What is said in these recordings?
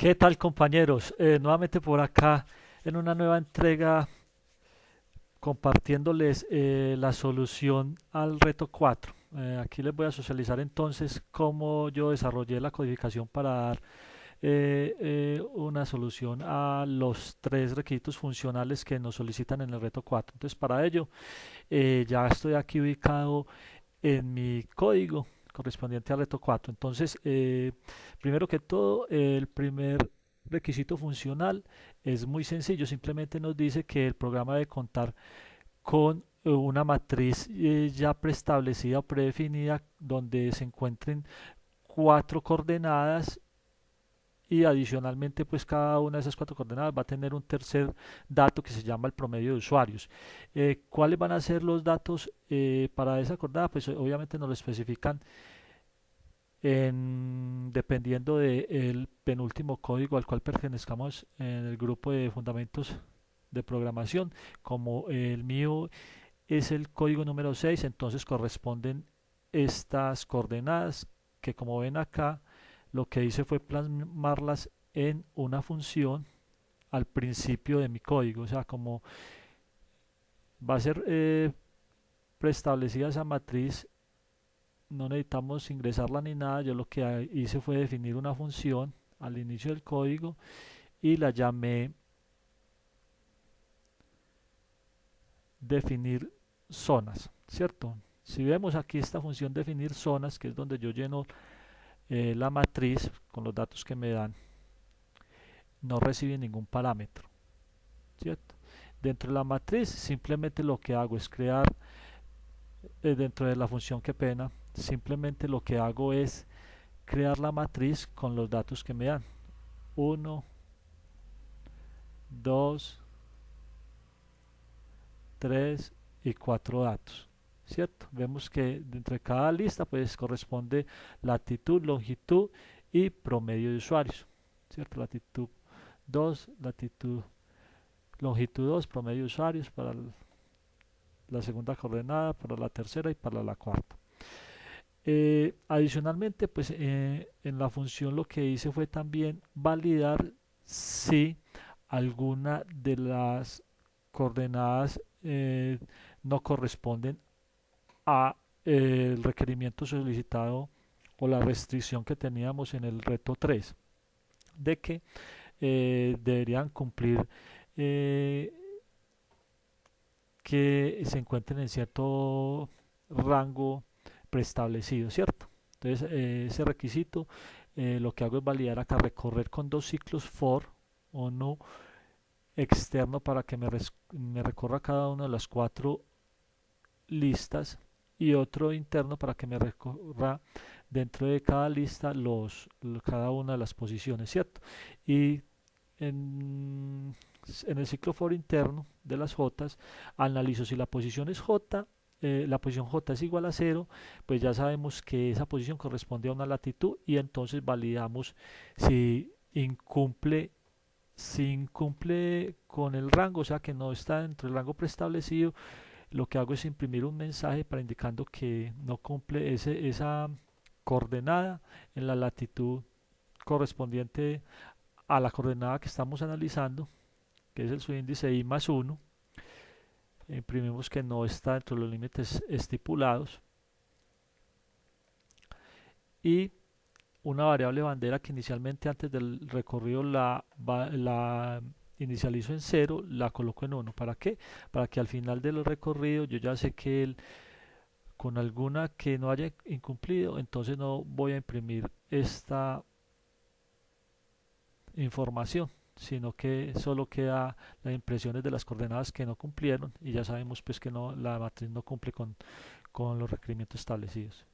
¿Qué tal, compañeros? Nuevamente por acá en una nueva entrega compartiéndoles la solución al reto 4. Aquí les voy a socializar entonces cómo yo desarrollé la codificación para dar una solución a los tres requisitos funcionales que nos solicitan en el reto 4. Entonces, para ello ya estoy aquí ubicado en mi código correspondiente al reto 4. Entonces, primero que todo, el primer requisito funcional es muy sencillo, simplemente nos dice que el programa debe contar con una matriz ya preestablecida o predefinida donde se encuentren cuatro coordenadas y adicionalmente pues cada una de esas cuatro coordenadas va a tener un tercer dato que se llama el promedio de usuarios. ¿Cuáles van a ser los datos para esa coordenada? Pues obviamente nos lo especifican dependiendo del penúltimo código al cual pertenezcamos en el grupo de fundamentos de programación. Como el mío es el código número 6, entonces corresponden estas coordenadas que, como ven acá, lo que hice fue plasmarlas en una función al principio de mi código. O sea, como va a ser preestablecida esa matriz, no necesitamos ingresarla ni nada. Yo lo que hice fue definir una función al inicio del código y la llamé definir zonas, ¿cierto? Si vemos aquí esta función definir zonas, que es donde yo lleno la matriz con los datos que me dan, no recibe ningún parámetro, ¿cierto? Dentro de la matriz simplemente lo que hago es crear, dentro de la función que pena, simplemente lo que hago es crear la matriz con los datos que me dan. Uno, 2, 3 y 4 datos, ¿cierto? Vemos que dentro de cada lista pues corresponde latitud, longitud y promedio de usuarios, ¿cierto? Latitud 2, latitud, longitud 2, promedio de usuarios para la segunda coordenada, para la tercera y para la cuarta. Adicionalmente, pues en la función lo que hice fue también validar si alguna de las coordenadas no corresponden a el requerimiento solicitado o la restricción que teníamos en el reto 3 de que deberían cumplir eh, que se encuentren en cierto rango preestablecido, ¿cierto? Entonces, ese requisito lo que hago es validar acá, recorrer con dos ciclos for o no externo para que me recorra cada una de las cuatro listas y otro interno para que me recorra dentro de cada lista cada una de las posiciones, ¿cierto? Y en, en el ciclo for interno de las J, analizo si la posición es J, la posición J es igual a 0, pues ya sabemos que esa posición corresponde a una latitud y entonces validamos si incumple con el rango, o sea que no está dentro del rango preestablecido. Lo que hago es imprimir un mensaje para indicando que no cumple esa coordenada en la latitud correspondiente a la coordenada que estamos analizando, que es el subíndice i más 1. Imprimimos que no está dentro de los límites estipulados y una variable bandera que inicialmente antes del recorrido la inicializo en 0, la coloco en 1. ¿Para qué? Para que al final del recorrido yo ya sé que con alguna que no haya incumplido, entonces no voy a imprimir esta información, sino que solo queda las impresiones de las coordenadas que no cumplieron y ya sabemos pues que no, la matriz no cumple con los requerimientos establecidos.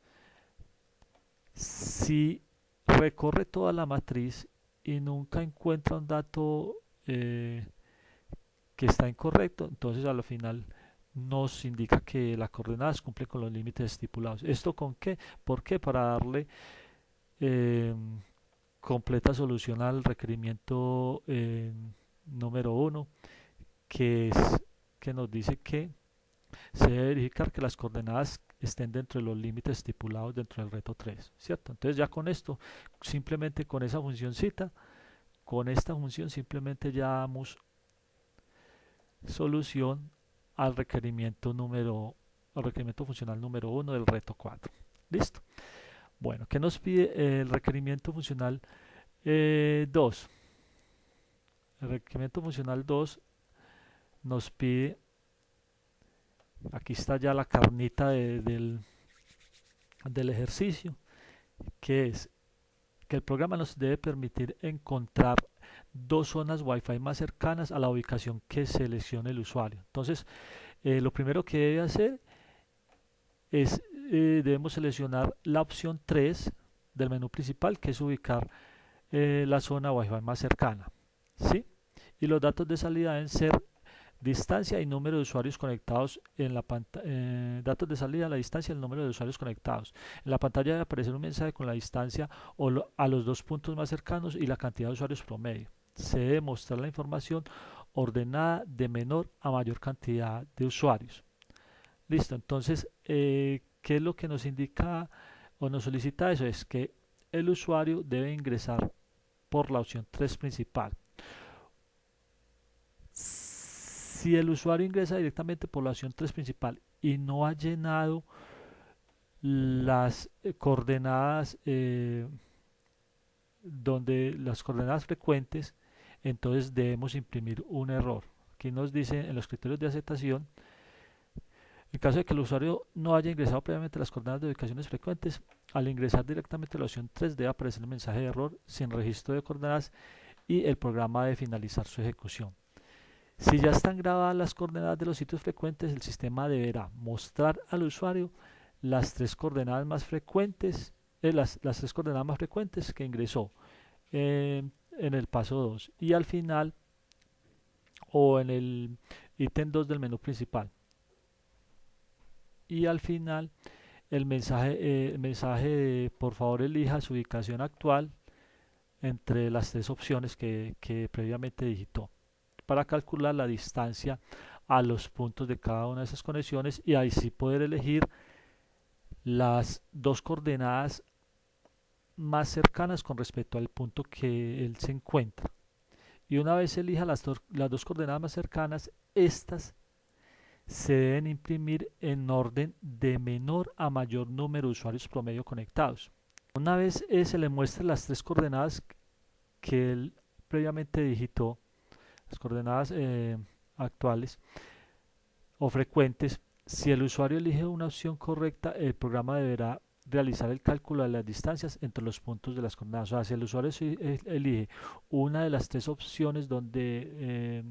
Si recorre toda la matriz y nunca encuentra un dato que está incorrecto, entonces a la final nos indica que la coordenadas cumple con los límites estipulados. ¿Esto con qué? ¿Por qué? Para darle eh, completa solución al requerimiento número 1, que es que nos dice que se debe verificar que las coordenadas estén dentro de los límites estipulados dentro del reto 3, ¿cierto? Entonces ya con esto, simplemente con esa funcióncita, con esta función simplemente ya damos solución al requerimiento funcional número 1 del reto 4. Listo. Bueno, ¿qué nos pide el requerimiento funcional 2? El requerimiento funcional 2 nos pide, aquí está ya la carnita del ejercicio, que es que el programa nos debe permitir encontrar dos zonas Wi-Fi más cercanas a la ubicación que seleccione el usuario. Entonces, lo primero que debe hacer es, debemos seleccionar la opción 3 del menú principal, que es ubicar la zona Wi-Fi más cercana, ¿sí? Y los datos de salida deben ser distancia y número de usuarios conectados en la pantalla. Datos de salida, la distancia y el número de usuarios conectados. En la pantalla debe aparecer un mensaje con la distancia a los dos puntos más cercanos y la cantidad de usuarios promedio. Se debe mostrar la información ordenada de menor a mayor cantidad de usuarios. Listo, entonces, ¿qué es lo que nos indica o nos solicita eso? Es que el usuario debe ingresar por la opción 3 principal. Si el usuario ingresa directamente por la opción 3 principal y no ha llenado las coordenadas las coordenadas frecuentes, entonces debemos imprimir un error. Aquí nos dice en los criterios de aceptación, en caso de que el usuario no haya ingresado previamente las coordenadas de ubicaciones frecuentes, al ingresar directamente a la opción 3 debe aparecer el mensaje de error sin registro de coordenadas y el programa debe finalizar su ejecución. Si ya están grabadas las coordenadas de los sitios frecuentes, el sistema deberá mostrar al usuario las tres coordenadas más frecuentes, las tres coordenadas más frecuentes que ingresó en el paso 2 y al final o en el ítem 2 del menú principal. Y al final el mensaje de por favor elija su ubicación actual entre las tres opciones que previamente digitó, para calcular la distancia a los puntos de cada una de esas conexiones y ahí sí poder elegir las dos coordenadas más cercanas con respecto al punto que él se encuentra. Y una vez elija las dos coordenadas más cercanas, estas se deben imprimir en orden de menor a mayor número de usuarios promedio conectados. Una vez se le muestre las tres coordenadas que él previamente digitó, las coordenadas actuales o frecuentes, si el usuario elige una opción correcta, el programa deberá realizar el cálculo de las distancias entre los puntos de las coordenadas. O sea, si el usuario elige una de las tres opciones que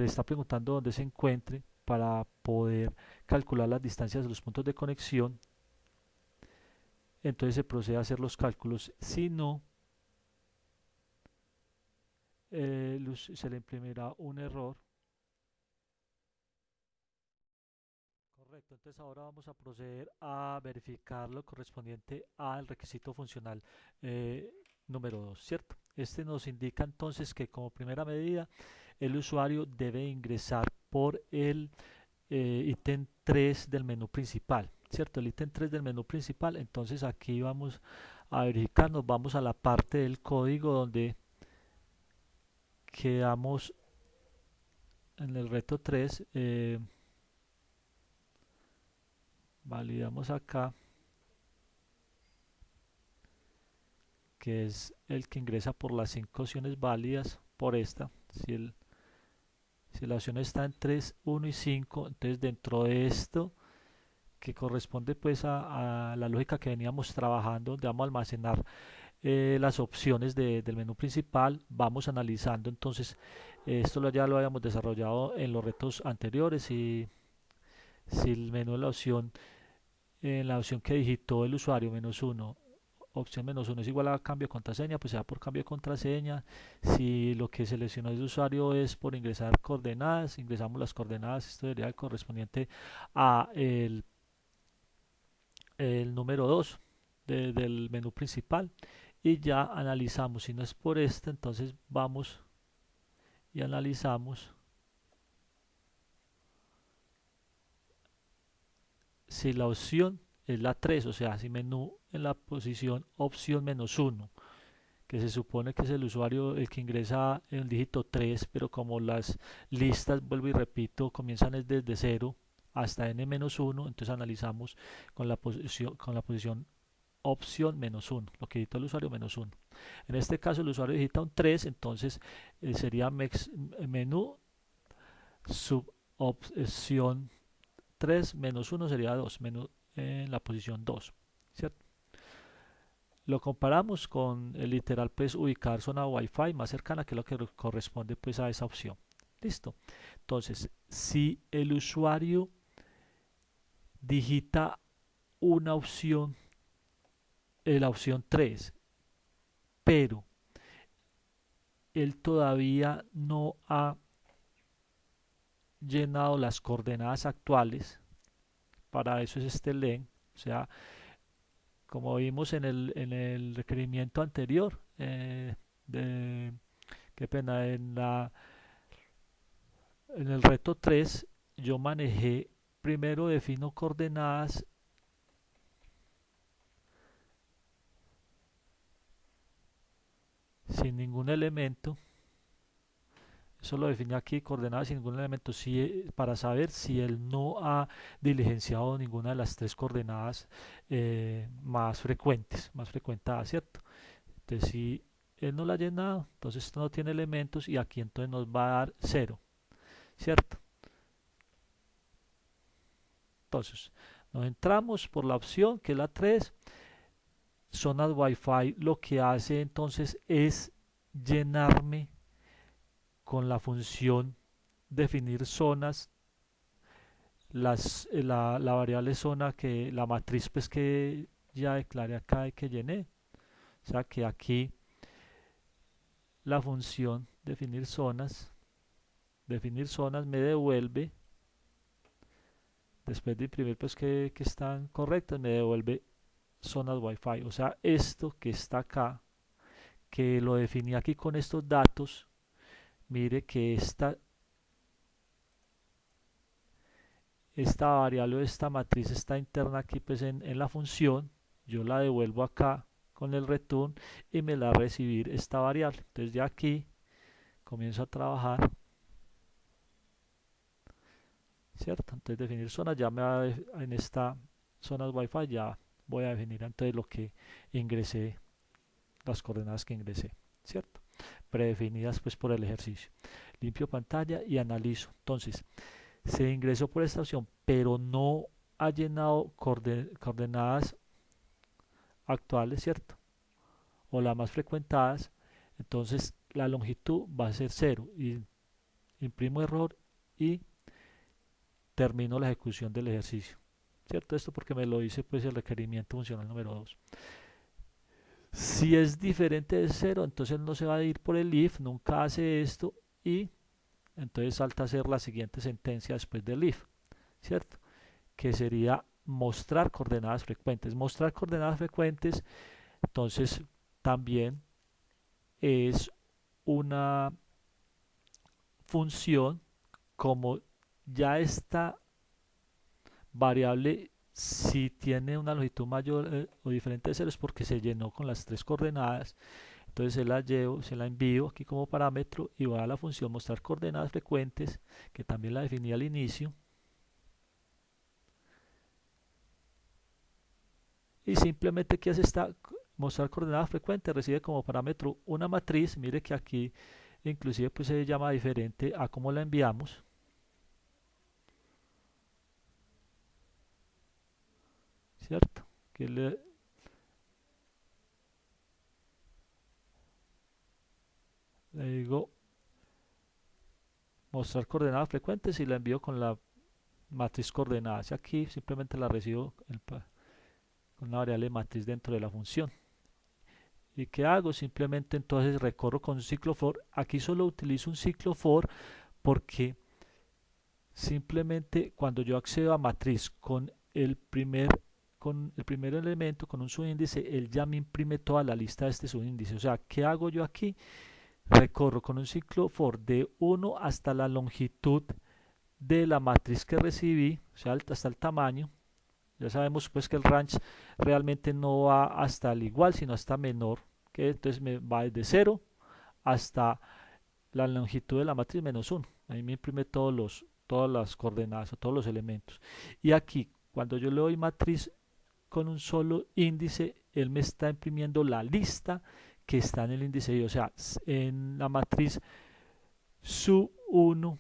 le está preguntando dónde se encuentre para poder calcular las distancias de los puntos de conexión, entonces se procede a hacer los cálculos. Si no, se le imprimirá un error. Correcto, entonces ahora vamos a proceder a verificar lo correspondiente al requisito funcional eh, número 2, ¿cierto? Este nos indica entonces que como primera medida el usuario debe ingresar por el ítem 3 del menú principal, ¿cierto? El ítem 3 del menú principal, entonces aquí vamos a verificar, nos vamos a la parte del código donde quedamos en el reto 3, validamos acá, que es el que ingresa por las 5 opciones válidas por esta. Si la opción está en 3, 1 y 5, entonces dentro de esto que corresponde pues a la lógica que veníamos trabajando, donde vamos a almacenar las opciones del menú principal, vamos analizando entonces esto ya lo habíamos desarrollado en los retos anteriores y si el menú de la opción en la opción que digitó el usuario -1, opción -1 es igual a cambio de contraseña, pues se da por cambio de contraseña. Si lo que seleccionó el usuario es por ingresar coordenadas, ingresamos las coordenadas, esto sería el correspondiente a el número 2 del menú principal y ya analizamos. Si no es por este, entonces vamos y analizamos si la opción es la 3, o sea, si menú en la posición opción -1 que se supone que es el usuario el que ingresa el dígito 3, pero como las listas, vuelvo y repito, comienzan desde 0 hasta n-1, entonces analizamos con la posición opción -1, lo que digita el usuario -1. En este caso el usuario digita un 3, entonces sería menú subopción 3 -1 sería 2, menú en la posición 2, ¿cierto? Lo comparamos con el literal pues ubicar zona Wi-Fi más cercana, que es lo que corresponde pues a esa opción. Listo. Entonces, si el usuario digita una opción, la opción 3, pero él todavía no ha llenado las coordenadas actuales, para eso es este len, o sea, como vimos en el requerimiento anterior, qué pena, en el reto 3 yo manejé, primero defino coordenadas sin ningún elemento. Eso lo define aquí, coordenadas sin ningún elemento, para saber si él no ha diligenciado ninguna de las tres coordenadas más frecuentadas, ¿cierto? Entonces, si él no la ha llenado, entonces esto no tiene elementos y aquí entonces nos va a dar 0, ¿cierto? Entonces, nos entramos por la opción que es la 3, zonas Wi-Fi. Lo que hace entonces es llenarme con la función definir zonas, la variable zona, que la matriz pues que ya declaré acá y que llené. O sea que aquí la función definir zonas me devuelve, después de imprimir pues que están correctas, me devuelve zonas Wi-Fi. O sea, esto que está acá, que lo definí aquí con estos datos, mire que esta variable o esta matriz está interna aquí pues en la función, yo la devuelvo acá con el return y me la va a recibir esta variable. Entonces de aquí comienzo a trabajar, ¿cierto? Entonces definir zonas, ya me va en esta zonas Wi-Fi, ya voy a definir entonces lo que ingresé, las coordenadas que ingresé, ¿cierto? Predefinidas pues por el ejercicio. Limpio pantalla y analizo. Entonces, se ingresó por esta opción, pero no ha llenado coordenadas actuales, ¿cierto? O las más frecuentadas, entonces la longitud va a ser 0 y imprimo error y termino la ejecución del ejercicio, ¿cierto? Esto porque me lo dice pues el requerimiento funcional número 2. Si es diferente de 0, entonces no se va a ir por el if, nunca hace esto y entonces salta a hacer la siguiente sentencia después del if, ¿cierto? Que sería mostrar coordenadas frecuentes. Mostrar coordenadas frecuentes, entonces también es una función, como ya esta variable, si tiene una longitud mayor o diferente de 0 es porque se llenó con las tres coordenadas. Entonces se la envío aquí como parámetro y voy a la función mostrar coordenadas frecuentes, que también la definí al inicio. Y simplemente que hace esta mostrar coordenadas frecuentes, recibe como parámetro una matriz. Mire que aquí inclusive pues se llama diferente a cómo la enviamos, ¿cierto? Que le digo mostrar coordenadas frecuentes y la envío con la matriz coordenadas. Y aquí simplemente la recibo con una variable matriz dentro de la función. ¿Y qué hago? Simplemente entonces recorro con un ciclo for. Aquí solo utilizo un ciclo for porque simplemente cuando yo accedo a matriz con el primer elemento, con un subíndice, él ya me imprime toda la lista de este subíndice. O sea, ¿qué hago yo aquí? Recorro con un ciclo for de 1 hasta la longitud de la matriz que recibí, o sea, hasta el tamaño. Ya sabemos pues que el range realmente no va hasta el igual, sino hasta menor que entonces me va desde 0 hasta la longitud de la matriz menos 1. Ahí me imprime todas las coordenadas o todos los elementos. Y aquí, cuando yo le doy matriz con un solo índice, él me está imprimiendo la lista que está en el índice I. O sea, en la matriz SU1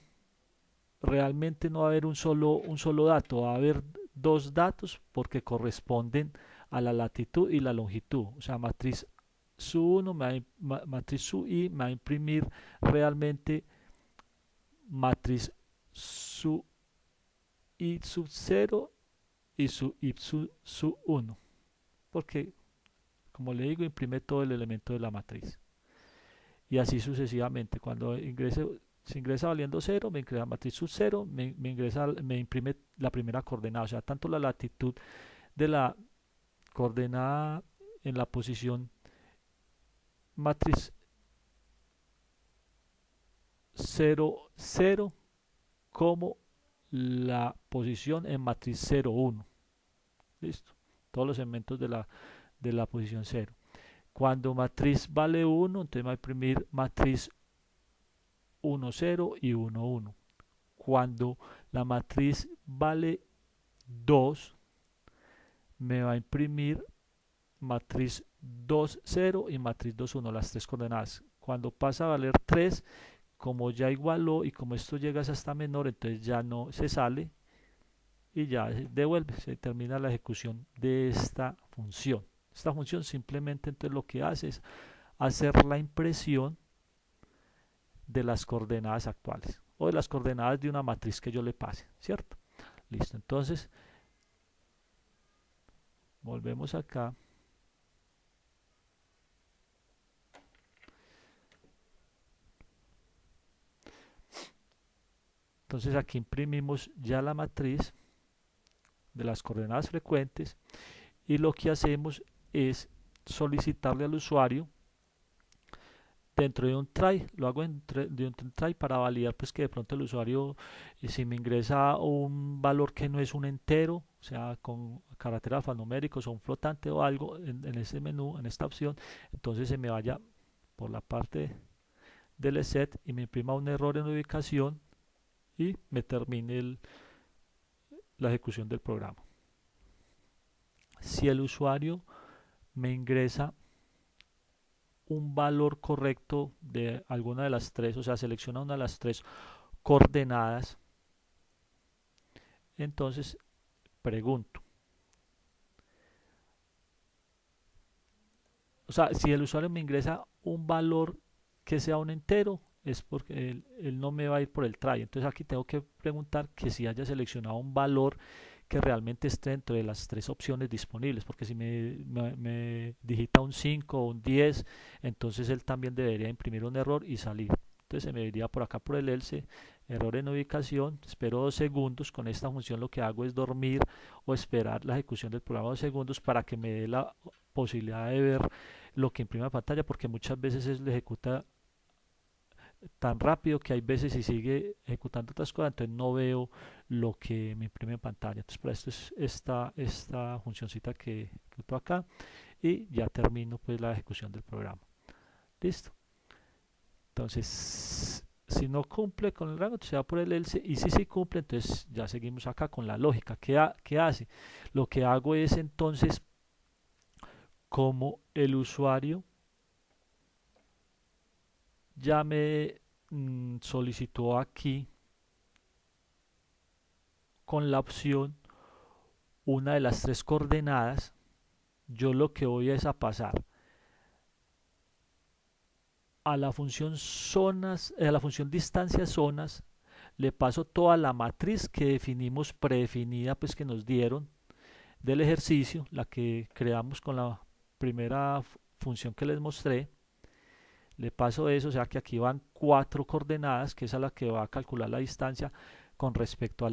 realmente no va a haber un solo dato, va a haber dos datos porque corresponden a la latitud y la longitud. O sea, matriz SU1, matriz SUI me va a imprimir realmente matriz SUI sub 0 y SUI sub 1. Porque, como le digo, imprime todo el elemento de la matriz. Y así sucesivamente. Cuando se ingresa valiendo 0, me ingresa matriz sub 0, me imprime la primera coordenada. O sea, tanto la latitud de la coordenada en la posición matriz 0, 0 como la posición en matriz 0, 1. Listo. Todos los elementos de la posición 0. Cuando matriz vale 1, entonces me va a imprimir matriz 1, 0 y 1, 1. Cuando la matriz vale 2, me va a imprimir matriz 2, 0 y matriz 2, 1, las tres coordenadas. Cuando pasa a valer 3, como ya igualó y como esto llega hasta menor, entonces ya no se sale y ya devuelve, se termina la ejecución de esta función. Esta función simplemente entonces lo que hace es hacer la impresión de las coordenadas actuales o de las coordenadas de una matriz que yo le pase, ¿cierto? Listo, entonces volvemos acá. Entonces aquí imprimimos ya la matriz de las coordenadas frecuentes y lo que hacemos es solicitarle al usuario dentro de un try, lo hago de un try para validar pues que de pronto el usuario si me ingresa un valor que no es un entero, o sea con caracteres alfanuméricos o un flotante o algo en ese menú, en esta opción, entonces se me vaya por la parte del set y me imprima un error en ubicación y me termine la ejecución del programa. Si el usuario me ingresa un valor correcto de alguna de las tres, o sea, selecciona una de las tres coordenadas, entonces pregunto, o sea, si el usuario me ingresa un valor que sea un entero, es porque él no me va a ir por el try. Entonces aquí tengo que preguntar que si haya seleccionado un valor que realmente esté dentro de las tres opciones disponibles, porque si me digita un 5 o un 10, entonces él también debería imprimir un error y salir. Entonces se me iría por acá por el else, error en ubicación, espero 2 segundos. Con esta función lo que hago es dormir o esperar la ejecución del programa 2 segundos para que me dé la posibilidad de ver lo que imprime la pantalla, porque muchas veces él ejecuta tan rápido que hay veces si sigue ejecutando otras cosas, entonces no veo lo que me imprime en pantalla. Entonces para esto es esta funcioncita que ejecuto acá y ya termino pues la ejecución del programa. Listo. Entonces si no cumple con el rango, se va por el else, y si sí cumple, entonces ya seguimos acá con la lógica. ¿Qué hace? Lo que hago es entonces, como el usuario ya me solicitó aquí con la opción una de las tres coordenadas, yo lo que voy es a pasar a la función zonas, a la función distancia zonas, le paso toda la matriz que definimos, predefinida, pues que nos dieron del ejercicio, la que creamos con la primera función que les mostré. Le paso eso, o sea que aquí van 4 coordenadas, que es a la que va a calcular la distancia con respecto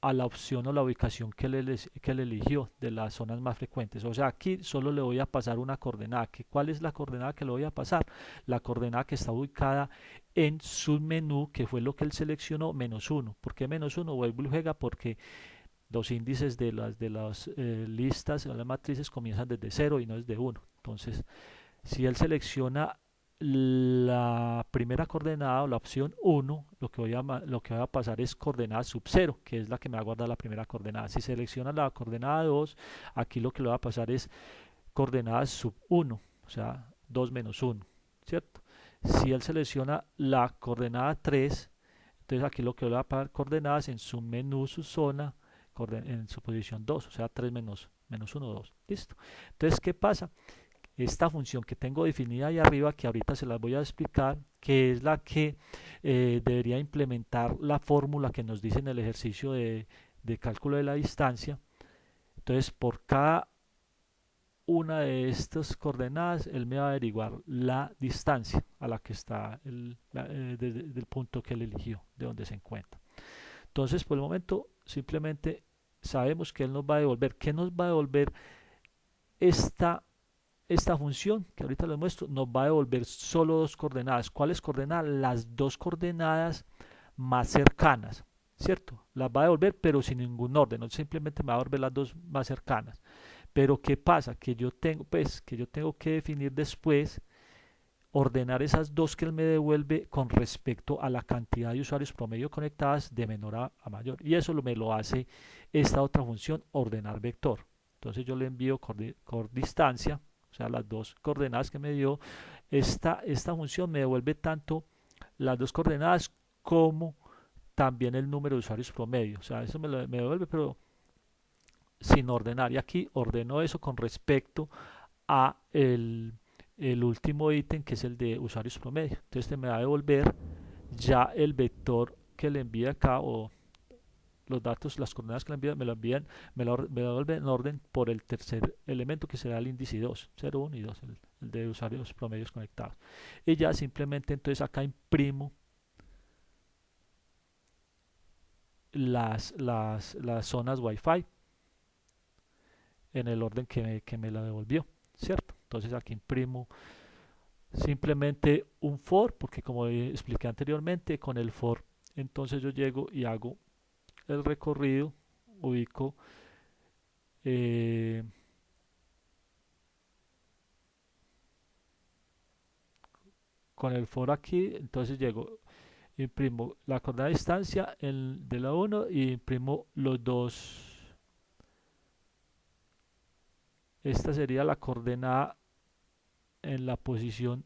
a la opción o la ubicación que le eligió de las zonas más frecuentes. O sea, aquí solo le voy a pasar una coordenada. ¿Cuál es la coordenada que le voy a pasar? La coordenada que está ubicada en submenú, que fue lo que él seleccionó, menos 1. ¿Por qué menos 1? Vuelvo y juega porque los índices de las listas o las matrices comienzan desde 0 y no desde 1. Entonces, Si él selecciona la primera coordenada o la opción 1, lo que voy a pasar es coordenada sub 0, que es la que me va a guardar la primera coordenada. Si selecciona la coordenada 2, aquí lo que le va a pasar es coordenada sub 1, o sea, 2 menos 1, ¿cierto? Si él selecciona la coordenada 3, entonces aquí lo que le va a pasar coordenadas en su menú, su zona, en su posición 2, o sea, 3 menos 1, 2. ¿Listo? Entonces, ¿qué pasa? Esta función que tengo definida ahí arriba, que ahorita se las voy a explicar, que es la que debería implementar la fórmula que nos dice en el ejercicio de cálculo de la distancia. Entonces, por cada una de estas coordenadas, él me va a averiguar la distancia a la que está desde el punto que él eligió, de donde se encuentra. Entonces, por el momento, simplemente sabemos que él nos va a devolver. ¿Qué nos va a devolver esta esta función que ahorita les muestro? Nos va a devolver solo dos coordenadas. ¿Cuáles coordenadas? Las dos coordenadas más cercanas, ¿cierto? Las va a devolver pero sin ningún orden, no simplemente me va a devolver las dos más cercanas. Pero ¿qué pasa? Que yo tengo, pues, que yo tengo que definir después, ordenar esas dos que él me devuelve con respecto a la cantidad de usuarios promedio conectadas de menor a mayor. Y eso me lo hace esta otra función, ordenar vector. Entonces yo le envío distancia, o sea, las dos coordenadas que me dio. Esta función me devuelve tanto las dos coordenadas como también el número de usuarios promedio. O sea, eso me devuelve, pero sin ordenar. Y aquí ordeno eso con respecto a el último ítem, que es el de usuarios promedio. Entonces este me va a devolver ya el vector que le envía acá, o los datos, las coordenadas que le envían, me lo devuelve en orden por el tercer elemento, que será el índice 2, 0, 1 y 2, el de usuarios promedios conectados. Y ya simplemente entonces acá imprimo las zonas Wi-Fi en el orden que me la devolvió, ¿cierto? Entonces aquí imprimo simplemente un for, porque como expliqué anteriormente, con el for entonces yo llego y hago el recorrido, ubico eh, con el for aquí, entonces llego, imprimo la coordenada de distancia de la 1 y imprimo los dos. Esta sería la coordenada en la posición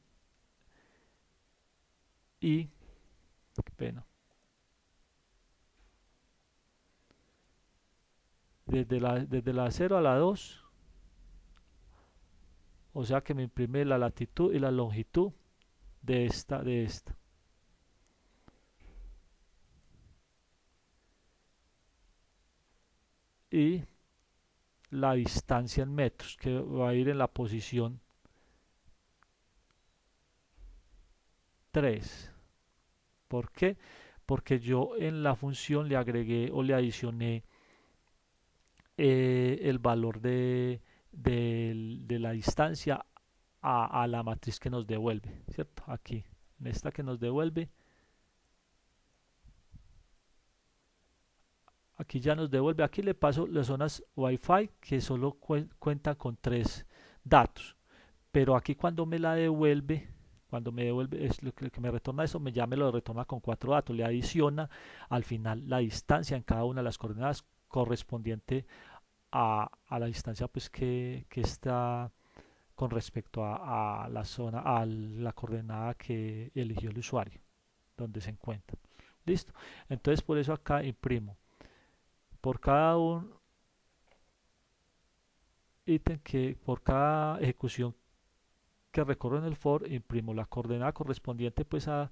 y, qué pena, desde la 0 a la 2, o sea que me imprime la latitud y la longitud de esta. Y la distancia en metros, que va a ir en la posición 3. ¿Por qué? Porque yo en la función le agregué o le adicioné el valor de la distancia a la matriz que nos devuelve, ¿cierto? Aquí, en esta que nos devuelve, aquí ya nos devuelve, aquí le paso las zonas Wi-Fi que solo cuenta con 3 datos, pero aquí cuando me devuelve, es lo que me retorna eso, ya me lo retorna con 4 datos, le adiciona al final la distancia en cada una de las coordenadas correspondiente a la distancia, pues que está con respecto a la zona, a la coordenada que eligió el usuario, donde se encuentra. Listo. Entonces por eso acá imprimo por cada un ítem, por cada ejecución que recorro en el for, imprimo la coordenada correspondiente pues a,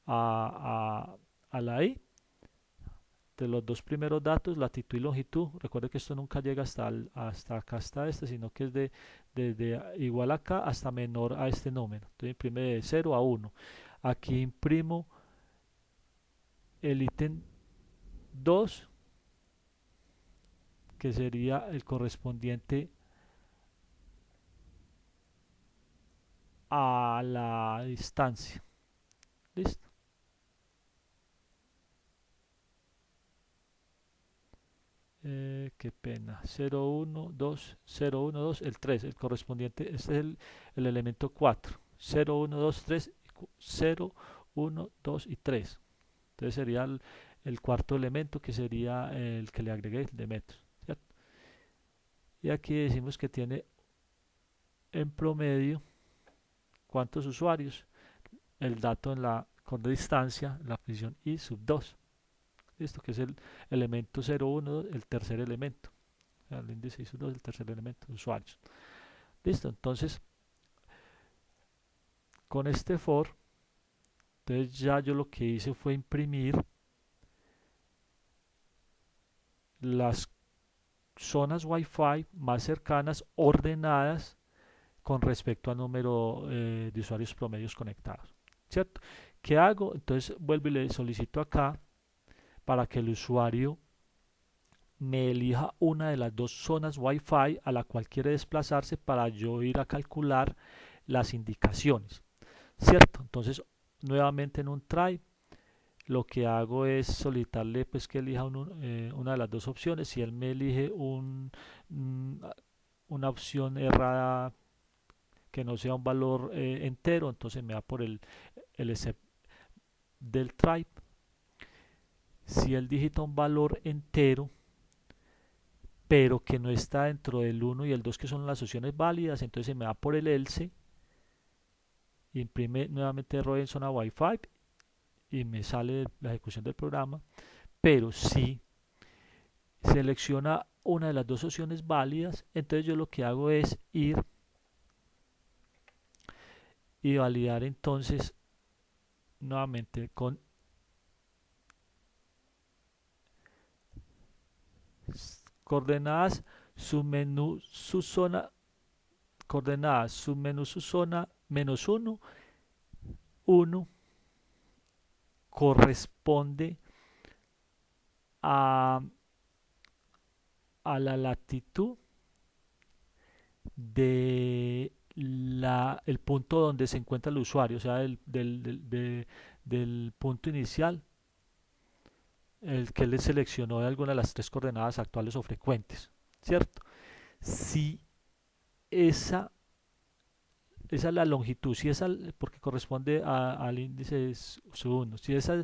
a la i de los dos primeros datos, latitud y longitud. Recuerde que esto nunca llega hasta acá, hasta este, sino que es desde igual acá hasta menor a este número. Entonces imprime de 0 a 1. Aquí imprimo el ítem 2, que sería el correspondiente a la distancia. ¿Listo? qué pena, 0, 1, 2, 0, 1, 2, el 3, el correspondiente, este es el elemento 4, 0, 1, 2, 3, 0, 1, 2 y 3. Entonces sería el cuarto elemento que sería el que le agregué el de metros, ¿cierto? Y aquí decimos que tiene en promedio cuántos usuarios, el dato en la distancia, la posición i sub 2. Listo, que es el elemento 0, 1, el tercer elemento. El índice i sub 2, el tercer elemento, usuarios. Listo, entonces con este for, entonces ya yo lo que hice fue imprimir las zonas Wi-Fi más cercanas ordenadas con respecto al número de usuarios promedios conectados, ¿cierto? ¿Qué hago? Entonces vuelvo y le solicito acá para que el usuario me elija una de las dos zonas Wi-Fi a la cual quiere desplazarse para yo ir a calcular las indicaciones, ¿cierto? Entonces nuevamente en un try lo que hago es solicitarle pues que elija una de las dos opciones. Si él me elige una opción errada que no sea un valor entero, entonces me va por el except del try. Si él digita un valor entero pero que no está dentro del 1 y el 2 que son las opciones válidas, entonces se me va por el else, imprime nuevamente error en zona Wi-Fi y me sale la ejecución del programa. Pero si selecciona una de las dos opciones válidas, entonces yo lo que hago es ir y validar entonces nuevamente con coordenadas submenú subzona, coordenadas submenú subzona menos 1, 1 corresponde a la latitud de el punto donde se encuentra el usuario, o sea, del punto inicial, el que le seleccionó de alguna de las tres coordenadas actuales o frecuentes, ¿cierto? Si esa es la longitud, si esa, porque corresponde al índice sub 1, si esa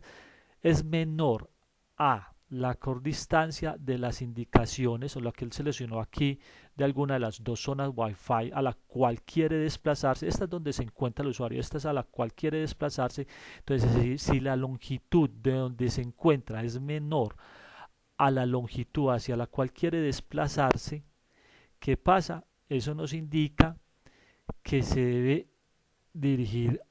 es menor a la distancia de las indicaciones o la que él seleccionó aquí de alguna de las dos zonas Wi-Fi a la cual quiere desplazarse, esta es donde se encuentra el usuario, esta es a la cual quiere desplazarse, entonces si la longitud de donde se encuentra es menor a la longitud hacia la cual quiere desplazarse, ¿qué pasa? Eso nos indica que se debe dirigir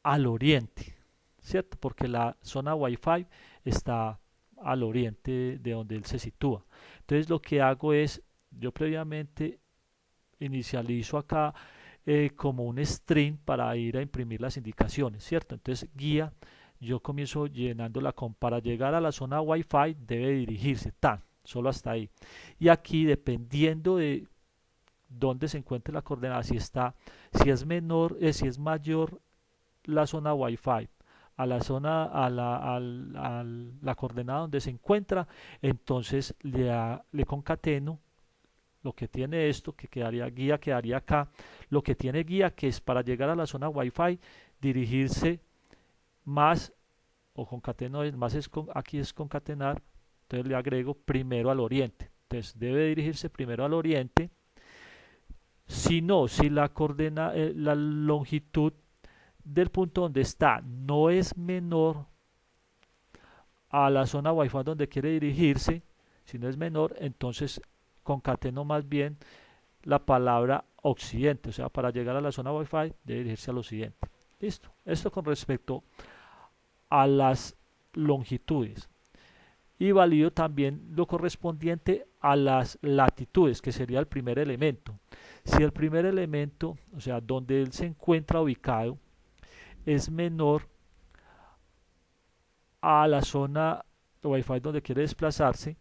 al oriente, ¿cierto? Porque la zona Wi-Fi está al oriente de donde él se sitúa. Entonces lo que hago es, yo previamente inicializo acá como un string para ir a imprimir las indicaciones, ¿cierto? Entonces guía, yo comienzo llenándola con para llegar a la zona Wi-Fi debe dirigirse, tan, solo hasta ahí. Y aquí dependiendo de dónde se encuentre la coordenada, si es menor, si es mayor la zona Wi-Fi a la zona, la coordenada donde se encuentra, entonces le concateno lo que tiene esto, que quedaría guía, quedaría acá, lo que tiene guía, que es para llegar a la zona Wi-Fi, dirigirse más, o concateno, más es aquí es concatenar, entonces le agrego primero al oriente, entonces debe dirigirse primero al oriente, si no, si la coordena, la longitud del punto donde está no es menor a la zona Wi-Fi donde quiere dirigirse, si no es menor, entonces concateno más bien la palabra occidente, o sea, para llegar a la zona Wi-Fi debe dirigirse al occidente. Listo. Esto con respecto a las longitudes. Y valido también lo correspondiente a las latitudes, que sería el primer elemento. Si el primer elemento, o sea, donde él se encuentra ubicado, es menor a la zona Wi-Fi donde quiere desplazarse,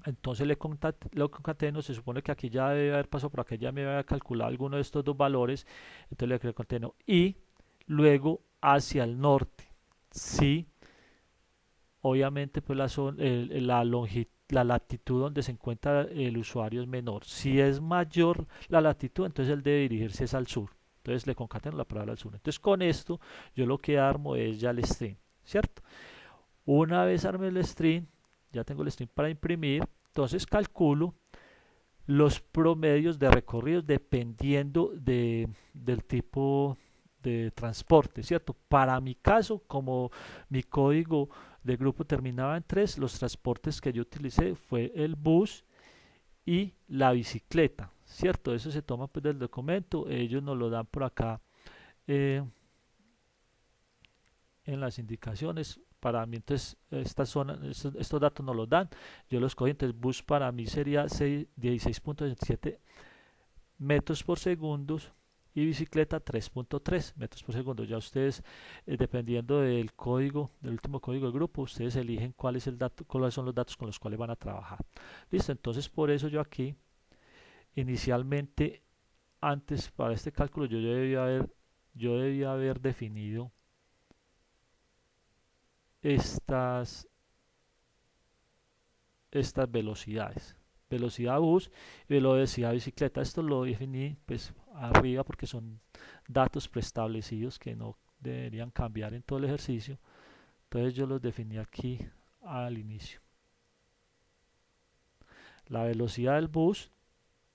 entonces le concateno, se supone que aquí ya debe haber pasado por aquí, ya me había calculado alguno de estos dos valores, entonces le concateno y luego hacia el norte, sí, obviamente pues la longitud, la latitud donde se encuentra el usuario es menor. Si es mayor la latitud, entonces él debe dirigirse es al sur. Entonces le concateno la palabra al sur. Entonces con esto yo lo que armo es ya el string, ¿cierto? Una vez arme el string, ya tengo el string para imprimir, entonces calculo los promedios de recorridos dependiendo del tipo de transporte, ¿cierto? Para mi caso, como mi código de grupo terminaba en 3, los transportes que yo utilicé fue el bus y la bicicleta, ¿cierto? Eso se toma pues del documento, ellos nos lo dan por acá eh, en las indicaciones. Para mí entonces esta zona, estos datos nos los dan, yo los cogí, entonces bus para mí sería 16.27 metros por segundo y bicicleta 3.3 metros por segundo. Ya ustedes, dependiendo del código, del último código del grupo, ustedes eligen cuál es el dato, cuáles son los datos con los cuales van a trabajar. Listo, entonces por eso yo aquí, inicialmente, antes para este cálculo, yo debía haber definido estas, estas velocidades. Velocidad bus y velocidad bicicleta. Esto lo definí pues arriba porque son datos preestablecidos que no deberían cambiar en todo el ejercicio. Entonces yo los definí aquí al inicio. La velocidad del bus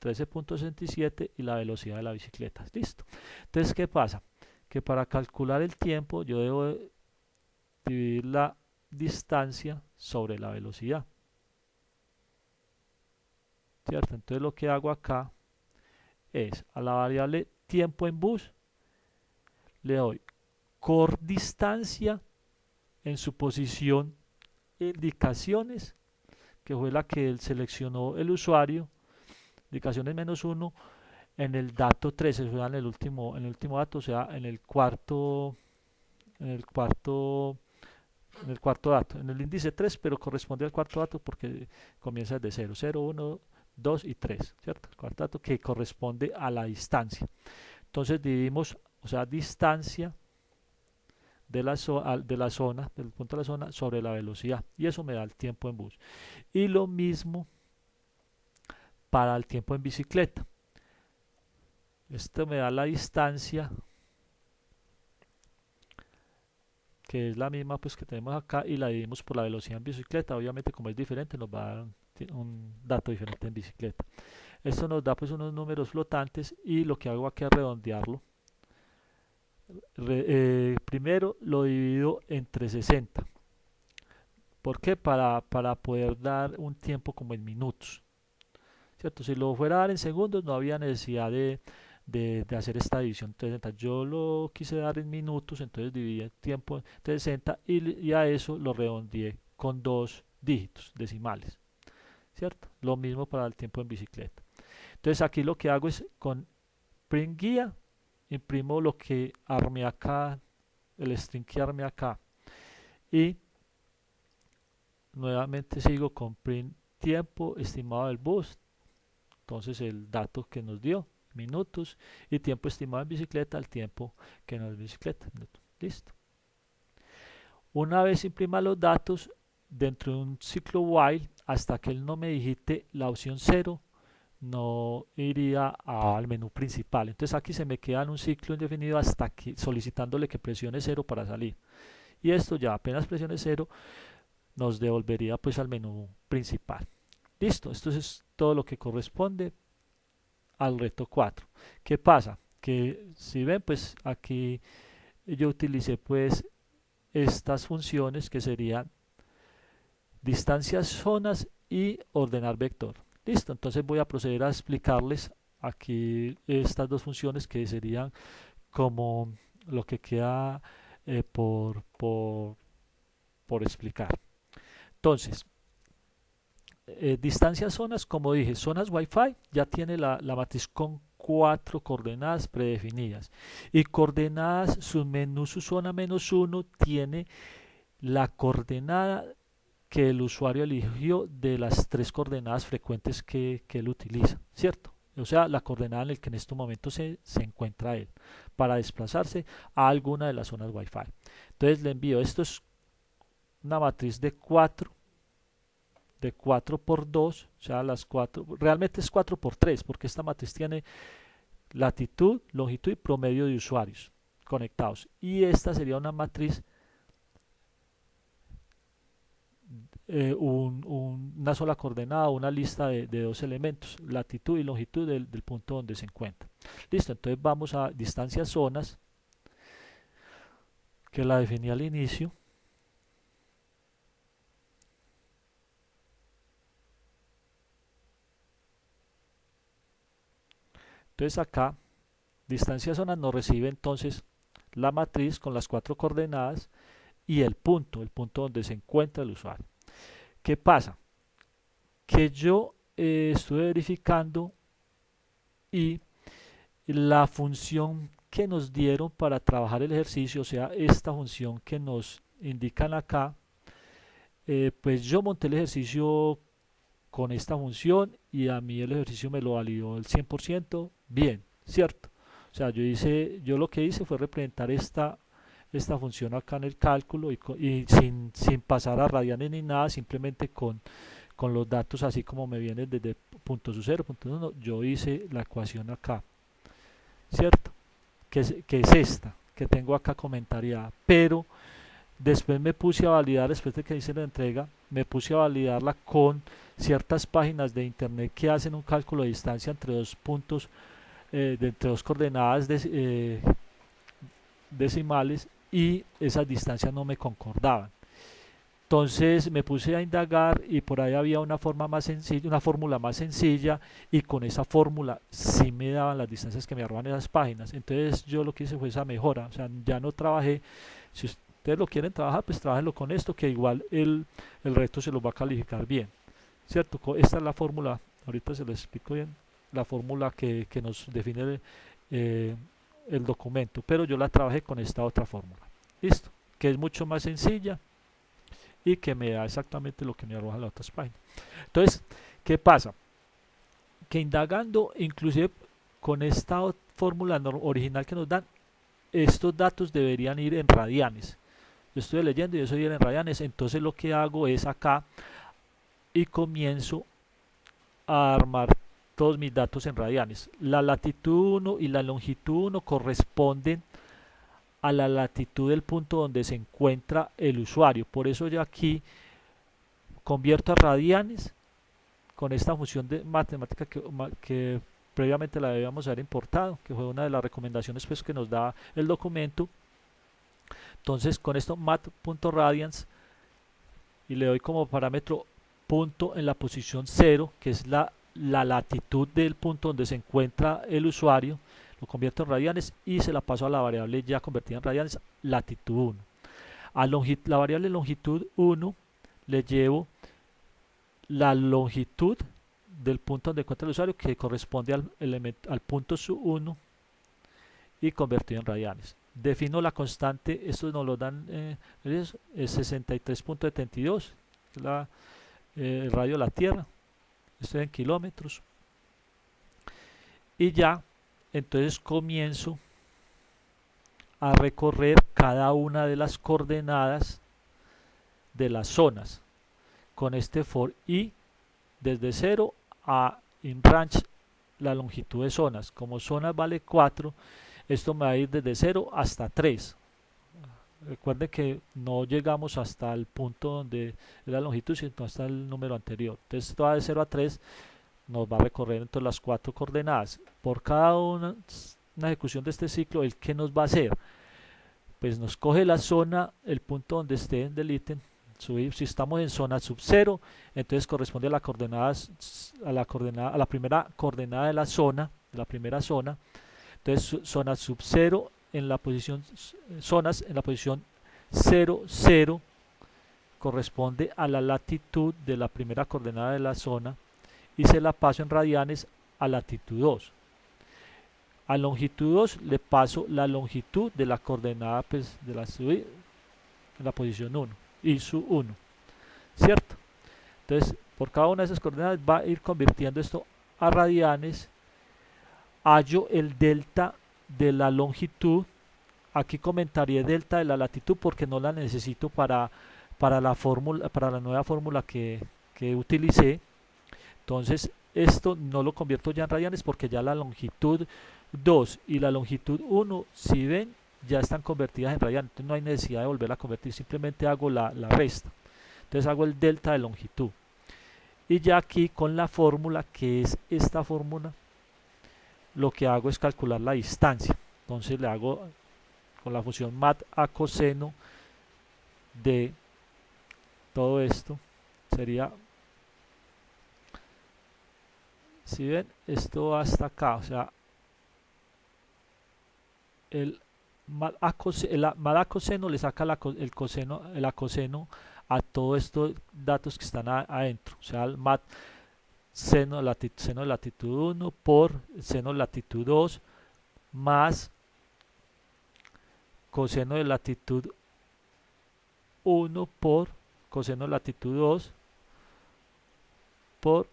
13.67 y la velocidad de la bicicleta. Listo. Entonces, ¿qué pasa? Que para calcular el tiempo yo debo dividir la distancia sobre la velocidad. ¿Cierto? Entonces lo que hago acá es a la variable tiempo en bus le doy distancia en su posición indicaciones, que fue la que él seleccionó el usuario, indicaciones -1 en el dato 13, o sea, en el último dato, o sea, en el cuarto, en el cuarto dato, en el índice 3, pero corresponde al cuarto dato porque comienza desde 0, 0, 1, 2 y 3, ¿cierto? El cuarto dato que corresponde a la distancia. Entonces dividimos, o sea, distancia de la zona, del punto de la zona, sobre la velocidad. Y eso me da el tiempo en bus. Y lo mismo para el tiempo en bicicleta. Esto me da la distancia, que es la misma pues que tenemos acá, y la dividimos por la velocidad en bicicleta. Obviamente como es diferente nos va a dar un dato diferente en bicicleta. Esto nos da pues unos números flotantes y lo que hago aquí es redondearlo. Primero lo divido entre 60. ¿Por qué? Para poder dar un tiempo como en minutos, ¿cierto? Si lo fuera a dar en segundos no había necesidad de hacer esta división entre 60. Yo lo quise dar en minutos, entonces dividí el tiempo entre 60 y a eso lo redondeé con 2 dígitos decimales, ¿cierto? Lo mismo para el tiempo en bicicleta. Entonces aquí lo que hago es con print guía, imprimo lo que armé acá, el string que armé acá, y nuevamente sigo con print tiempo estimado del bus, entonces el dato que nos dio, minutos, y tiempo estimado en bicicleta, el tiempo que nos dio bicicleta, minutos. Listo. Una vez imprima los datos dentro de un ciclo while, hasta que él no me digite la opción 0, no iría al menú principal. Entonces aquí se me queda en un ciclo indefinido hasta que solicitándole que presione 0 para salir. Y esto ya apenas presione 0 nos devolvería pues al menú principal. Listo, esto es todo lo que corresponde al reto 4. ¿Qué pasa? Que si ven pues aquí yo utilicé pues estas funciones que serían distancias, zonas y ordenar vector. Listo, entonces voy a proceder a explicarles aquí estas dos funciones que serían como lo que queda por explicar. Entonces, distancias, zonas, como dije, zonas Wi-Fi ya tiene la matriz con 4 coordenadas predefinidas y coordenadas submenú su zona -1 tiene la coordenada que el usuario eligió de las 3 coordenadas frecuentes que él utiliza, ¿cierto? O sea, la coordenada en la que en este momento se encuentra él para desplazarse a alguna de las zonas Wi-Fi. Entonces le envío, esto es una matriz de 4 de 4 por 2, o sea, las 4, realmente es 4 por 3, porque esta matriz tiene latitud, longitud y promedio de usuarios conectados. Y esta sería una matriz, una sola coordenada, una lista de dos elementos, latitud y longitud del punto donde se encuentra. Listo, entonces vamos a distancia zonas, que la definí al inicio. Entonces acá, distancia zonas nos recibe entonces la matriz con las 4 coordenadas y el punto donde se encuentra el usuario. ¿Qué pasa? Que yo estuve verificando y la función que nos dieron para trabajar el ejercicio, o sea, esta función que nos indican acá, pues yo monté el ejercicio con esta función y a mí el ejercicio me lo validó el 100% bien, ¿cierto? O sea, yo lo que hice fue representar esta función acá en el cálculo y sin pasar a radianes ni nada, simplemente con los datos así como me vienen desde punto sub 0, punto 1, yo hice la ecuación acá, ¿cierto? Que es esta, que tengo acá comentariada, pero después me puse a validar, después de que hice la entrega, me puse a validarla con ciertas páginas de internet que hacen un cálculo de distancia entre dos puntos, entre dos coordenadas decimales, y esas distancias no me concordaban. Entonces me puse a indagar y por ahí había una forma más sencilla, una fórmula más sencilla, y con esa fórmula sí me daban las distancias que me arrojan esas páginas. Entonces yo lo que hice fue esa mejora, o sea, ya no trabajé. Si ustedes lo quieren trabajar, pues trabajenlo con esto, que igual el resto se lo va a calificar bien, ¿cierto? Esta es la fórmula, ahorita se lo explico bien, la fórmula que nos define el documento, pero yo la trabajé con esta otra fórmula, listo, que es mucho más sencilla y que me da exactamente lo que me arroja las otras páginas. Entonces, ¿qué pasa? Que indagando, inclusive con esta fórmula original que nos dan, estos datos deberían ir en radianes. Yo estoy leyendo y eso viene en radianes, entonces lo que hago es acá y comienzo a armar todos mis datos en radianes. La latitud 1 y la longitud 1 corresponden a la latitud del punto donde se encuentra el usuario. Por eso yo aquí convierto a radianes con esta función de matemática que previamente la debíamos haber importado, que fue una de las recomendaciones pues, que nos da el documento. Entonces con esto mat.radians y le doy como parámetro punto en la posición 0, que es la latitud del punto donde se encuentra el usuario, lo convierto en radianes y se la paso a la variable ya convertida en radianes, latitud 1. A la variable longitud 1 le llevo la longitud del punto donde encuentra el usuario, que corresponde al punto sub 1 y convertido en radianes. Defino la constante, esto nos lo dan, es 63.72, el radio de la Tierra, esto es en kilómetros. Y ya, entonces comienzo a recorrer cada una de las coordenadas de las zonas con este for i desde 0 a in range la longitud de zonas. Como zonas vale 4, esto me va a ir desde 0 hasta 3. Recuerden que no llegamos hasta el punto donde es la longitud, sino hasta el número anterior. Entonces esto va de 0 a 3, nos va a recorrer entonces las 4 coordenadas. Por cada una ejecución de este ciclo, ¿el qué nos va a hacer? Pues nos coge la zona, el punto donde esté del ítem. Si estamos en zona sub 0, entonces corresponde a la primera coordenada de la zona, de la primera zona. Entonces zona sub 0 en la posición, zonas en la posición 0, 0 corresponde a la latitud de la primera coordenada de la zona y se la paso en radianes a latitud 2. A longitud 2 le paso la longitud de la coordenada pues, de la posición 1 y su 1, ¿cierto? Entonces, por cada una de esas coordenadas va a ir convirtiendo esto a radianes. Hallo el delta de la longitud. Aquí comentaría delta de la latitud porque no la necesito para la nueva fórmula que que utilicé. Entonces esto no lo convierto ya en radianes porque ya la longitud 2 y la longitud 1, si ven, ya están convertidas en radianes. Entonces no hay necesidad de volverla a convertir, simplemente hago la resta. Entonces hago el delta de longitud. Y ya aquí con la fórmula, que es esta fórmula, lo que hago es calcular la distancia. Entonces le hago con la función mat a coseno de todo esto, sería, si ven, esto va hasta acá, o sea, el mat a coseno le saca el coseno, el acoseno a todos estos datos que están adentro, o sea, el mat seno de latitud 1 por seno de latitud 2 más coseno de latitud 1 por coseno de latitud 2 por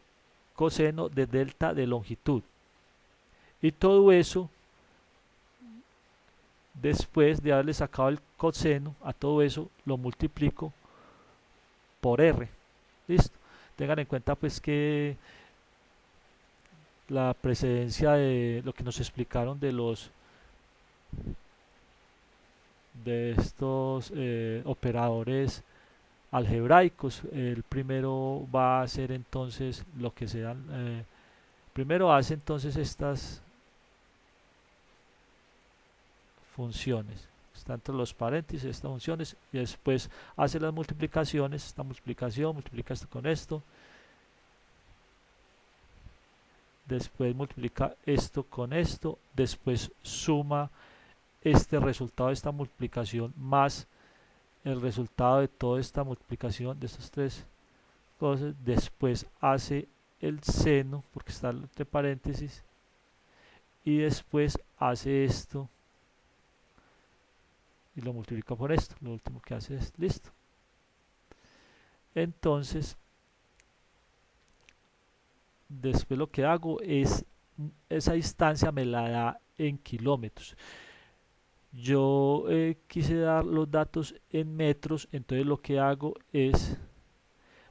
coseno de delta de longitud. Y todo eso, después de haberle sacado el coseno a todo eso, lo multiplico por R. ¿Listo? Tengan en cuenta pues que la precedencia de lo que nos explicaron de estos operadores algebraicos. El primero va a hacer entonces lo que sean, primero hace entonces estas funciones, está entre los paréntesis estas funciones, y después hace las multiplicaciones, esta multiplicación, multiplica esto con esto, después multiplica esto con esto, después suma este resultado de esta multiplicación más el resultado de toda esta multiplicación de estas tres cosas, después hace el seno porque está entre paréntesis y después hace esto y lo multiplica por esto, lo último que hace es listo. Entonces después lo que hago es, esa distancia me la da en kilómetros. Yo quise dar los datos en metros, entonces lo que hago es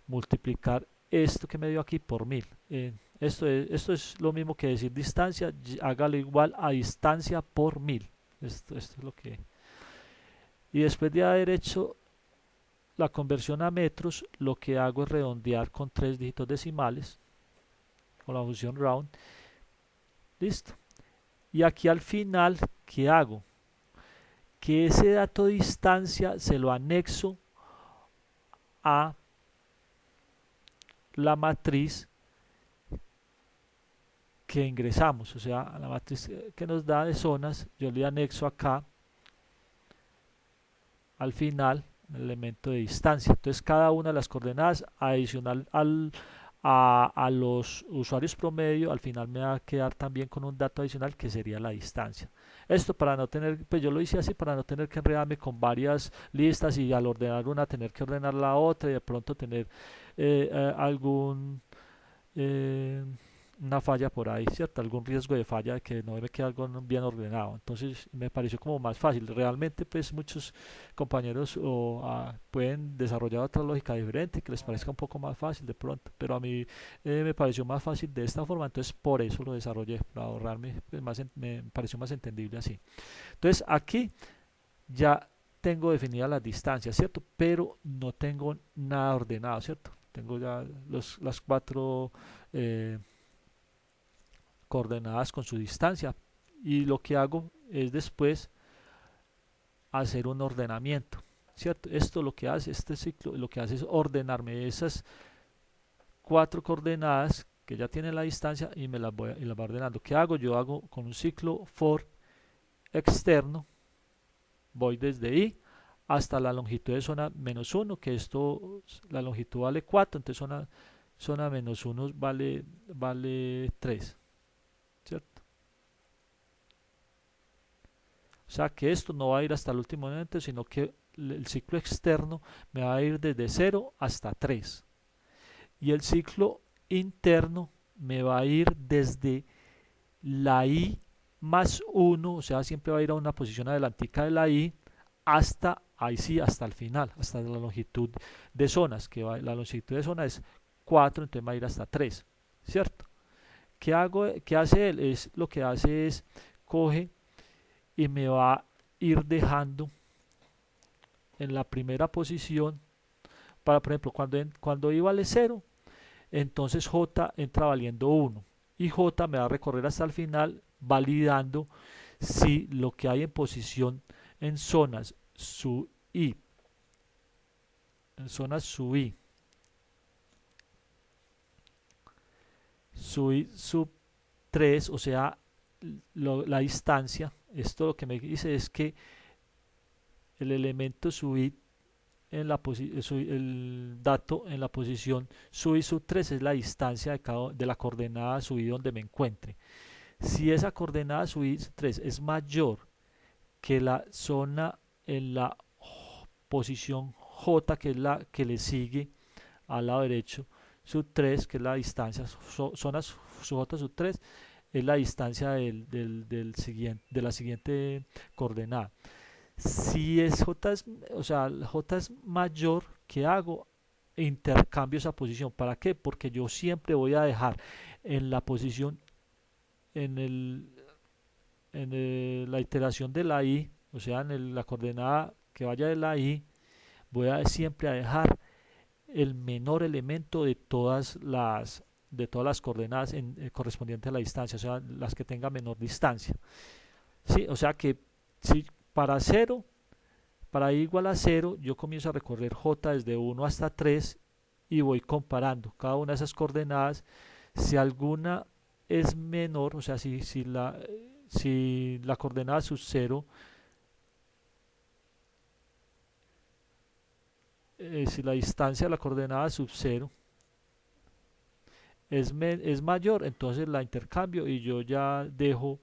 multiplicar esto que me dio aquí por 1000. Esto es lo mismo que decir distancia, hágalo igual a distancia por 1000. Esto es lo que... Y después de haber hecho la conversión a metros, lo que hago es redondear con 3 dígitos decimales, con la función round. Listo. Y aquí al final, ¿qué hago? Que ese dato de distancia se lo anexo a la matriz que ingresamos, o sea, a la matriz que nos da de zonas, yo le anexo acá al final el elemento de distancia. Entonces cada una de las coordenadas adicional a los usuarios promedio, al final me va a quedar también con un dato adicional que sería la distancia. Esto para no tener, pues yo lo hice así para no tener que enredarme con varias listas y al ordenar una tener que ordenar la otra y de pronto tener algún una falla por ahí, ¿cierto? Algún riesgo de falla de que no me quede algo bien ordenado. Entonces me pareció como más fácil. Realmente pues muchos compañeros pueden desarrollar otra lógica diferente que les parezca un poco más fácil de pronto, pero a mí me pareció más fácil de esta forma, entonces por eso lo desarrollé, para ahorrarme, pues, me pareció más entendible así. Entonces aquí ya tengo definidas las distancias, ¿cierto? Pero no tengo nada ordenado, ¿cierto? Tengo ya las cuatro coordenadas con su distancia y lo que hago es después hacer un ordenamiento, ¿cierto? Esto lo que hace, este ciclo lo que hace es ordenarme esas cuatro coordenadas que ya tienen la distancia y me las voy y las va ordenando. ¿Qué hago? Yo hago con un ciclo for externo, voy desde i hasta la longitud de zona menos 1, que esto, la longitud vale 4, entonces zona menos 1 vale 3, ¿cierto? O sea que esto no va a ir hasta el último momento, sino que el ciclo externo me va a ir desde 0 hasta 3. Y el ciclo interno me va a ir desde la i más 1, o sea, siempre va a ir a una posición adelantica de la i, hasta, ahí sí, hasta el final, hasta la longitud de zonas, que la longitud de zona es 4, entonces va a ir hasta 3, ¿cierto? ¿Qué hago? ¿Qué hace él? Lo que hace es coge y me va a ir dejando en la primera posición para, por ejemplo, cuando I vale 0, entonces J entra valiendo 1 y J me va a recorrer hasta el final validando si lo que hay en posición en zonas sub I, en zonas sub I, sub 3, o sea, la distancia, esto lo que me dice es que el elemento sub I en la el dato en la posición sub I sub 3 es la distancia de la coordenada sub I donde me encuentre. Si esa coordenada sub I sub 3 es mayor que la zona en la posición J, que es la que le sigue al lado derecho, sub 3, que es la distancia, zona sub J sub 3, es la distancia del siguiente, de la siguiente coordenada. Si es J, o sea, J es mayor, ¿qué hago? Intercambio esa posición. ¿Para qué? Porque yo siempre voy a dejar en la posición, en, la iteración de la I, o sea, en la coordenada que vaya de la I, voy a siempre a dejar el menor elemento de todas las coordenadas correspondientes a la distancia, o sea, las que tengan menor distancia. ¿Sí? O sea que si para 0, para I igual a 0, yo comienzo a recorrer J desde 1 hasta 3 y voy comparando cada una de esas coordenadas. Si alguna es menor, o sea, si la coordenada sub 0, si la distancia de la coordenada sub 0 es mayor, entonces la intercambio y yo ya dejo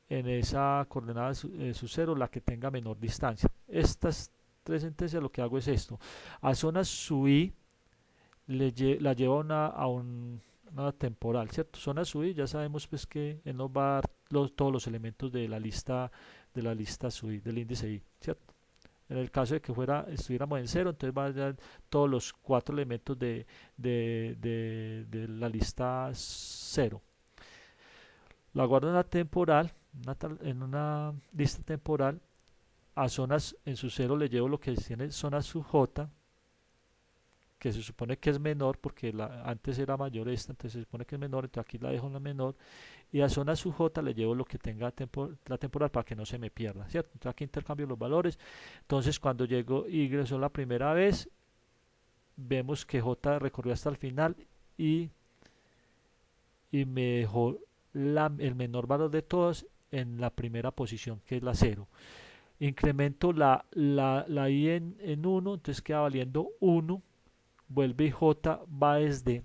en esa coordenada sub 0 la que tenga menor distancia. Estas tres sentencias lo que hago es esto: a zonas sub I la llevo a una temporal, ¿cierto? Zona sub I, ya sabemos pues que él nos va a dar todos los elementos de la lista sub I, del índice I, ¿cierto? En el caso de que estuviéramos en 0, entonces va a dar todos los 4 elementos de la lista 0. La guardo en una temporal, en una lista temporal. A zonas en su 0 le llevo lo que tiene zona sub J, que se supone que es menor porque antes era mayor esta, entonces se supone que es menor, entonces aquí la dejo en la menor. Y a zona sub J le llevo lo que tenga la temporal para que no se me pierda, ¿cierto? Entonces aquí intercambio los valores. Entonces cuando llego y ingreso la primera vez, vemos que J recorrió hasta el final y me dejó el menor valor de todos en la primera posición, que es la 0. Incremento la I en 1, entonces queda valiendo 1. Vuelve y J va desde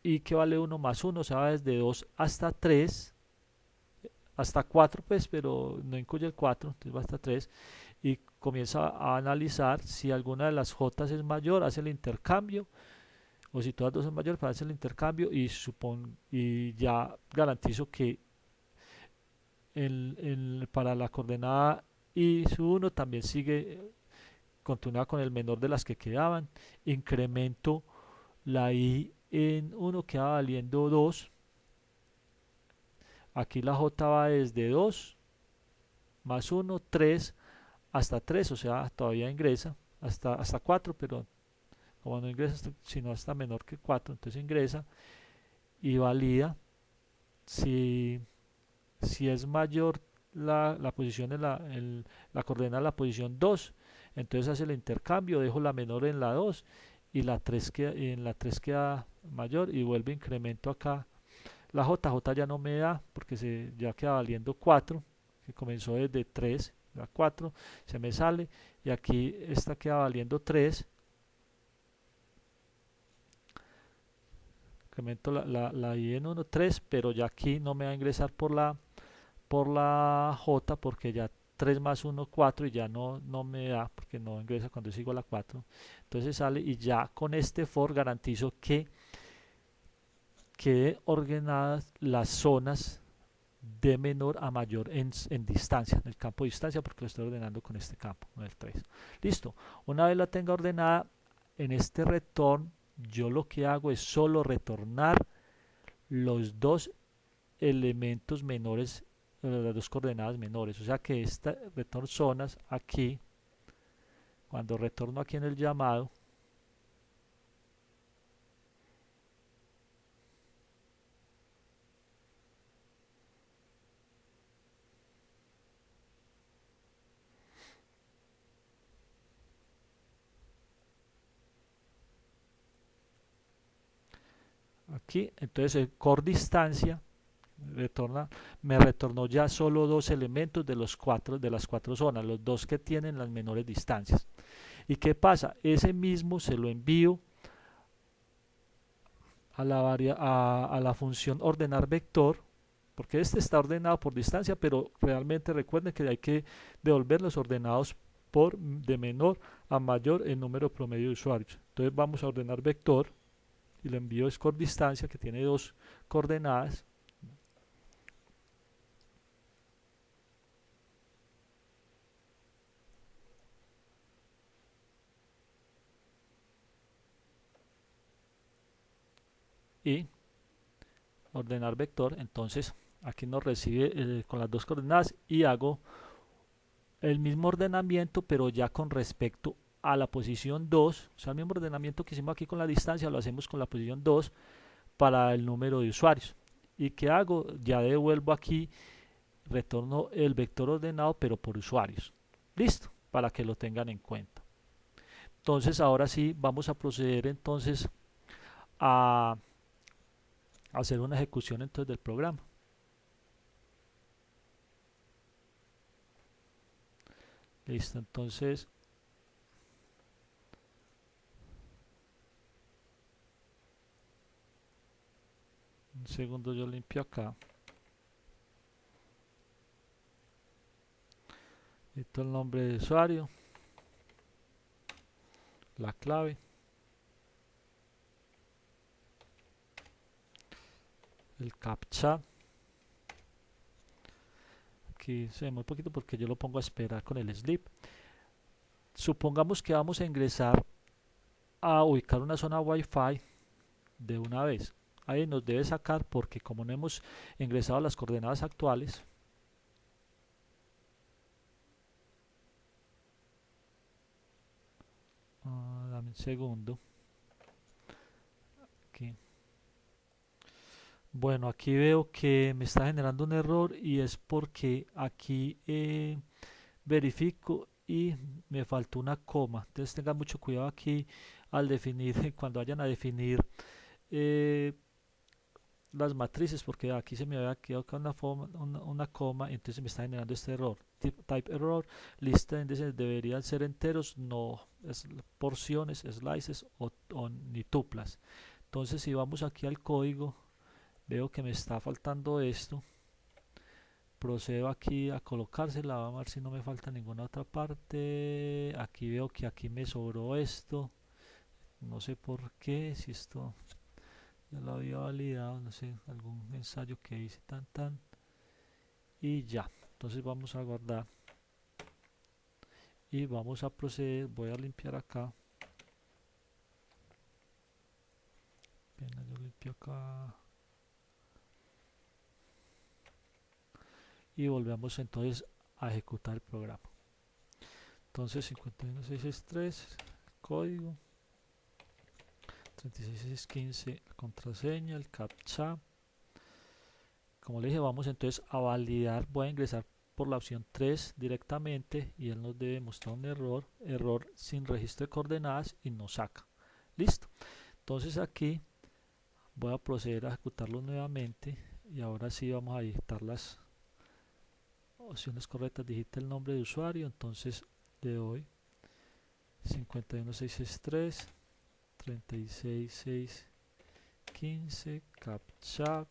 I, que vale 1 más 1, o sea, va desde 2 hasta 3, hasta 4 pues, pero no incluye el 4, entonces va hasta 3, y comienza a analizar si alguna de las J es mayor, hace el intercambio, o si todas dos son mayores, para hacer el intercambio, y ya garantizo que para la coordenada I sub 1 también continúa con el menor de las que quedaban. Incremento la I en 1, queda valiendo 2. Aquí la J va desde 2 más 1, 3 hasta 3, o sea, todavía ingresa hasta 4, pero como no ingresa sino hasta menor que 4, entonces ingresa y valida si es mayor la posición la coordenada de la posición 2, entonces hace el intercambio, dejo la menor en la 2 y en la 3 queda mayor y vuelve incremento acá. La J ya no me da porque ya queda valiendo 4, que comenzó desde 3 a 4, se me sale y aquí esta queda valiendo 3. Incremento la I en 1, 3, pero ya aquí no me va a ingresar por la J porque ya 3 más 1, 4 y ya no me da porque no ingresa cuando es igual a 4. Entonces sale y ya con este for garantizo que queden ordenadas las zonas de menor a mayor en distancia, en el campo de distancia, porque lo estoy ordenando con este campo, con el 3. Listo. Una vez la tenga ordenada, en este return, yo lo que hago es solo retornar los dos elementos menores, las dos coordenadas menores. O sea que esta return zonas aquí, cuando retorno aquí en el llamado, aquí, entonces el core distancia me retornó ya solo dos elementos de los cuatro de las cuatro zonas, los dos que tienen las menores distancias. ¿Y qué pasa? Ese mismo se lo envío a la función ordenar vector, porque este está ordenado por distancia, pero realmente recuerden que hay que devolver los ordenados de menor a mayor el número promedio de usuarios. Entonces vamos a ordenar vector y le envío score distancia que tiene dos coordenadas. Y ordenar vector, entonces aquí nos recibe con las dos coordenadas y hago el mismo ordenamiento pero ya con respecto a la posición 2, o sea el mismo ordenamiento que hicimos aquí con la distancia lo hacemos con la posición 2 para el número de usuarios. ¿Y qué hago? Ya devuelvo aquí, retorno el vector ordenado pero por usuarios. Listo, para que lo tengan en cuenta. Entonces ahora sí vamos a proceder entonces a hacer una ejecución entonces del programa. Listo, entonces un segundo, yo limpio acá. Edito el nombre de usuario, la clave, el captcha. Aquí se demora un poquito porque yo lo pongo a esperar con el sleep. Supongamos que vamos a ingresar a ubicar una zona Wi-Fi de una vez. Ahí nos debe sacar porque como no hemos ingresado a las coordenadas actuales, dame un segundo. Aquí. Bueno, aquí veo que me está generando un error y es porque aquí verifico y me faltó una coma. Entonces tengan mucho cuidado aquí al definir, cuando vayan a definir eh, las matrices, porque aquí se me había quedado con una coma, entonces me está generando este error. Type error, lista de índices deberían ser enteros, no porciones, slices o ni tuplas. Entonces si vamos aquí al código, veo que me está faltando esto. Procedo aquí a colocársela, vamos a ver si no me falta ninguna otra parte. Aquí veo que aquí me sobró esto, no sé por qué, si esto ya lo había validado, no sé, algún ensayo que hice tan y ya. Entonces vamos a guardar y vamos a proceder. Voy a limpiar acá, apenas yo limpio acá y volvemos entonces a ejecutar el programa. Entonces 51663 código, 36615 contraseña, el captcha. Como le dije, vamos entonces a validar. Voy a ingresar por la opción 3 directamente y él nos debe mostrar un error sin registro de coordenadas y nos saca. Listo. Entonces aquí voy a proceder a ejecutarlo nuevamente y ahora sí vamos a digitar las opciones correctas. Digita el nombre de usuario, entonces le doy 51663 36615 captcha.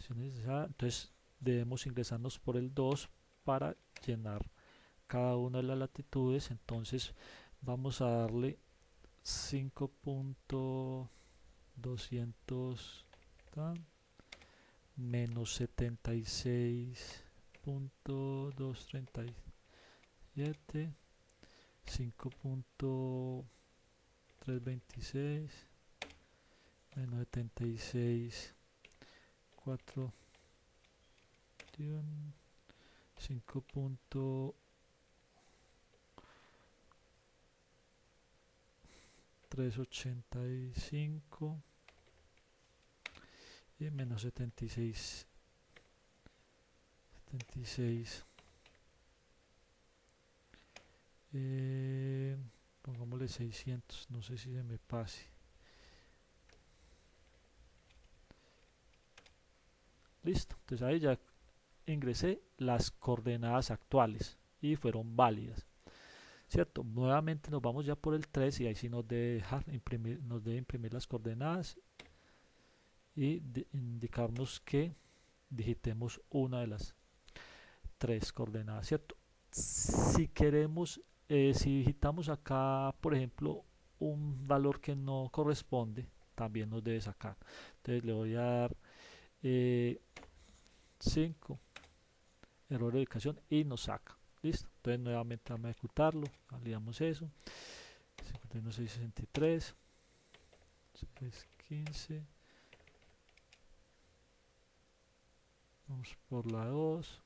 Entonces debemos ingresarnos por el 2 para llenar cada una de las latitudes. Entonces vamos a darle 5.200 menos 76.237, 5.326, menos 76.4, 5.385 y menos 76, pongámosle 600, no sé si se me pase. Listo, entonces ahí ya ingresé las coordenadas actuales y fueron válidas, ¿cierto? Nuevamente nos vamos ya por el 3 y ahí sí nos debe dejar imprimir, nos debe imprimir las coordenadas y indicarnos que digitemos una de las 3 coordenadas, ¿cierto? Si queremos, si digitamos acá, por ejemplo, un valor que no corresponde, también nos debe sacar. Entonces le voy a dar 5, error de ubicación, y nos saca. Listo. Entonces nuevamente vamos a ejecutarlo, validamos eso. 51.663, 615. Vamos por la 2.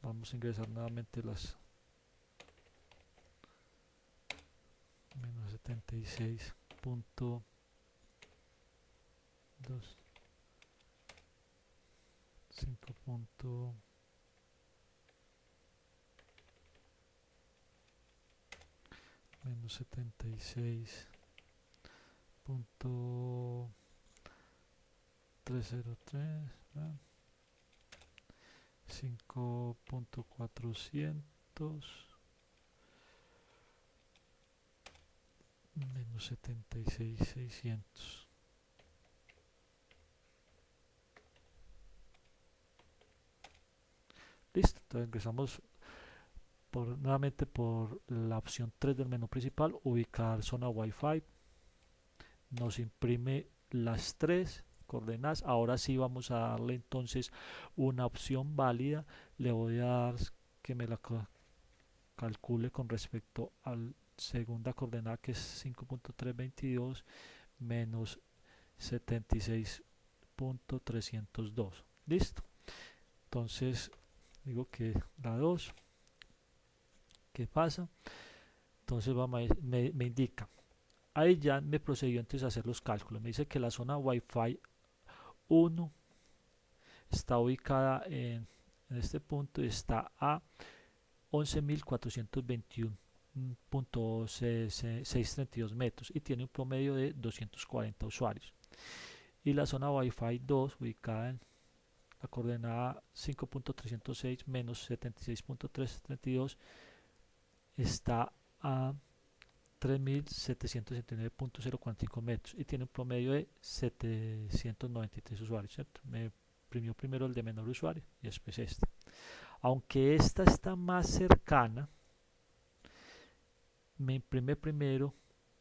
Vamos a ingresar nuevamente las menos 76.2, menos 76.303, 5.400, menos 76.600. Listo, entonces ingresamos nuevamente por la opción 3 del menú principal, ubicar zona Wi-Fi. Nos imprime las 3 coordenadas. Ahora sí vamos a darle entonces una opción válida. Le voy a dar que me la calcule con respecto a la segunda coordenada, que es 5.322 menos 76.302. Listo. Entonces digo que la 2, ¿qué pasa? Entonces me indica, ahí ya me procedió entonces a hacer los cálculos. Me dice que la zona Wi-Fi 1 está ubicada en este punto y está a 11.421.632 metros y tiene un promedio de 240 usuarios. Y la zona Wi-Fi 2, ubicada en la coordenada 5.306 menos 76.332, está a 3.779.045 metros y tiene un promedio de 793 usuarios, ¿cierto? Me imprimió primero el de menor usuario y después este. Aunque esta está más cercana, me imprime primero,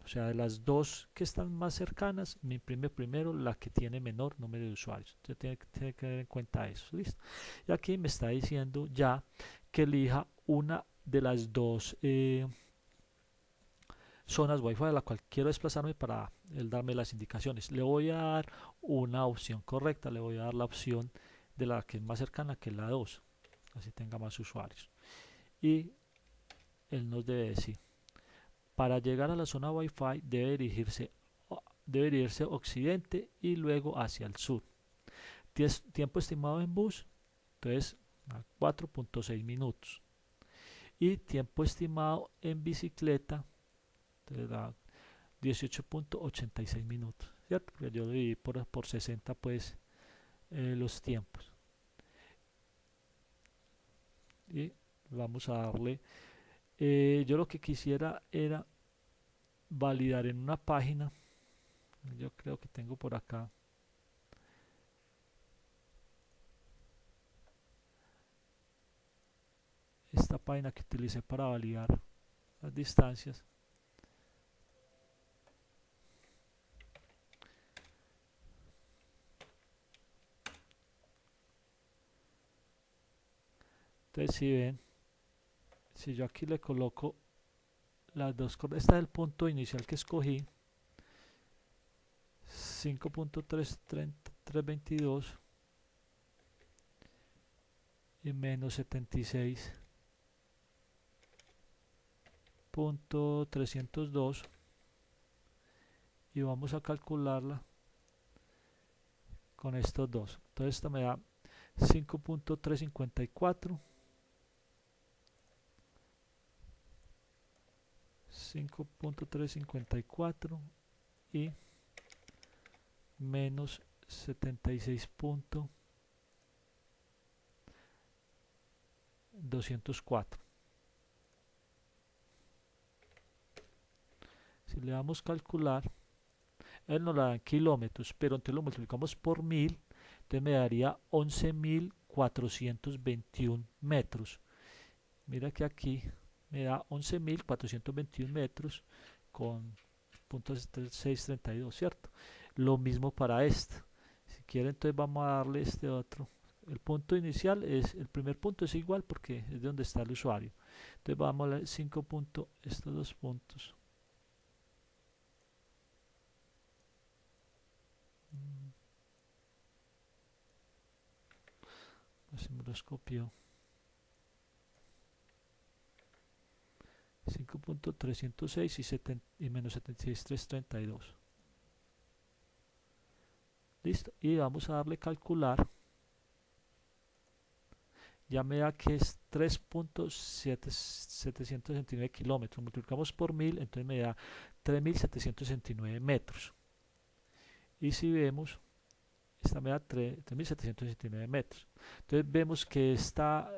o sea, de las dos que están más cercanas, me imprime primero la que tiene menor número de usuarios. Entonces tiene que tener en cuenta eso. ¿Listo? Y aquí me está diciendo ya que elija una de las dos zonas Wi-Fi a la cual quiero desplazarme para él darme las indicaciones. Le voy a dar una opción correcta, le voy a dar la opción de la que es más cercana, que es la 2, así tenga más usuarios. Y él nos debe decir, para llegar a la zona Wi-Fi debe dirigirse occidente y luego hacia el sur. Tiempo estimado en bus, entonces 4.6 minutos. Y tiempo estimado en bicicleta, entonces da 18.86 minutos, ¿cierto? Porque yo dividí por 60 pues los tiempos. Y vamos a darle, yo lo que quisiera era validar en una página, yo creo que tengo por acá esta página que utilicé para validar las distancias. Entonces si ven, si yo aquí le coloco las dos coordenadas, este es el punto inicial que escogí, 5.322 y menos 76.302, y vamos a calcularla con estos dos. Entonces esta me da 5.354, 5.354 y menos 76.204. Si le damos calcular, él nos la da en kilómetros, pero entonces lo multiplicamos por 1000, entonces me daría 11.421 metros. Mira que aquí me da 11.421 metros con .632, ¿cierto? Lo mismo para este. Si quiere, entonces vamos a darle este otro. El punto inicial es, el primer punto es igual porque es de donde está el usuario. Entonces vamos a 5 puntos, estos dos puntos. Así me los copió. 5.306 y menos 76.332. Listo. Y vamos a darle calcular. Ya me da que es 3.769 kilómetros. Multiplicamos por 1000, entonces me da 3.769 metros. Y si vemos, esta me da 3.769 metros. Entonces vemos que esta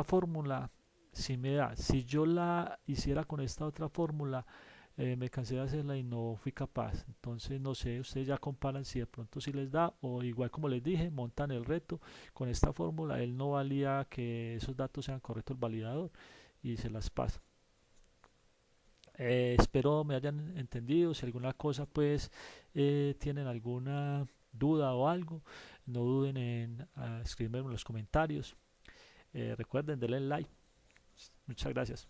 fórmula si me da. Si yo la hiciera con esta otra fórmula, me cansé de hacerla y no fui capaz. Entonces no sé, ustedes ya comparan si de pronto si les da, o igual como les dije, montan el reto con esta fórmula. Él no valía que esos datos sean correctos el validador y se las pasa. Espero me hayan entendido. Si alguna cosa pues tienen alguna duda o algo, no duden en escribirme en los comentarios. Recuerden, denle like. Muchas gracias.